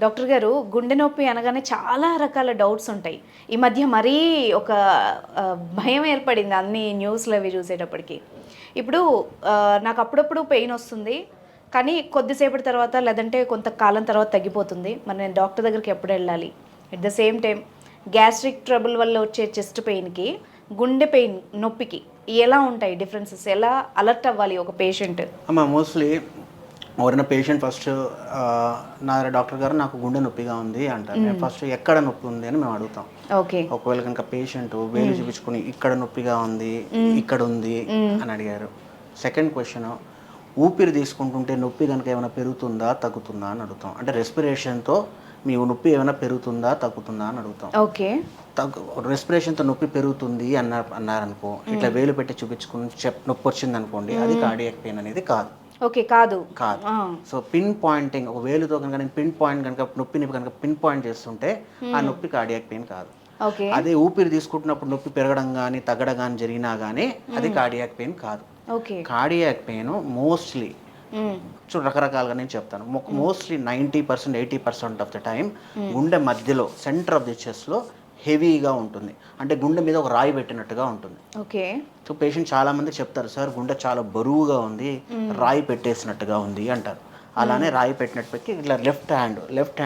Doctor గారు, గుండె నొప్పి అనగానే చాలా రకాల డౌట్స్ ఉంటాయి. ఈ మధ్య మరీ ఒక భయం ఏర్పడింది అన్ని న్యూస్‌లు అవి చూసేటప్పటికి. ఇప్పుడు నాకు అప్పుడప్పుడు పెయిన్ వస్తుంది. కానీ కొద్దిసేపటి తర్వాత లేదంటే కొంతకాలం తర్వాత తగ్గిపోతుంది. మరి నేను డాక్టర్ దగ్గరికి ఎప్పుడు వెళ్ళాలి? At the same time gastric trouble వల్ల వచ్చే చెస్ట్ పెయిన్‌కి, గుండె పెయిన్ నొప్పికి ఎలా ఉంటాయి డిఫరెన్సెస్? ఎలా అలర్ట్ అవ్వాలి ఒక పేషెంట్? అమ్మ మోస్ట్లీ ఎవరైనా పేషెంట్ ఫస్ట్ నా డాక్టర్ గారు నాకు గుండె నొప్పిగా ఉంది అంటారు. నేను ఫస్ట్ ఎక్కడ నొప్పి ఉంది అని మేము అడుగుతాం. ఓకే. ఒకవేళ కనుక పేషెంట్ వేలు చూపించుకుని ఇక్కడ నొప్పిగా ఉంది, ఇక్కడ ఉంది అని అడిగారు. సెకండ్ క్వశ్చన్, ఊపిరి తీసుకుంటుంటే నొప్పి కనుక ఏమైనా పెరుగుతుందా తగ్గుతుందా అని అడుగుతాం. అంటే రెస్పిరేషన్తో మీ నొప్పి ఏమైనా పెరుగుతుందా తగ్గుతుందా అని అడుగుతాం. ఓకే. రెస్పిరేషన్తో నొప్పి పెరుగుతుంది అన్నారనుకో, ఇట్లా వేలు పెట్టి చూపించుకుని నొప్పి వచ్చింది అనుకోండి, అది కార్డియాక్ పెయిన్ అనేది కాదు. ఓకే. కాదు. సో పిన్ పాయింటింగ్, ఒక వేలుతో కనుక నేను పిన్ పాయింట్ కనుక నొప్పిని కనుక పిన్ పాయింట్ చేస్తుంటే ఆ నొప్పి కార్డియాక్ పెయిన్ కాదు. ఓకే. అదే ఊపిరి తీసుకుంటున్నప్పుడు నొప్పి పెరగడం కానీ తగ్గడం కానీ జరిగినా కానీ అది కార్డియాక్ పెయిన్ కాదు. ఓకే. కార్డియాక్ పెయిన్ మోస్ట్లీ రకరకాలుగా నేను చెప్తాను. మోస్ట్లీ 90%, 80% ఆఫ్ ద టైం గుండె మధ్యలో సెంటర్ ఆఫ్ ది చెస్ట్లో హెవీగా ఉంటుంది. అంటే గుండె మీద ఒక రాయి పెట్టినట్టుగా ఉంటుంది. ఓకే. సో పేషెంట్ చాలామంది చెప్తారు, సార్ గుండె చాలా బరువుగా ఉంది, రాయి పెట్టేసినట్టుగా ఉంది అంటారు. అలానే రాయి పెట్టినట్టు పెట్టి ఇట్లా లెఫ్ట్ హ్యాండ్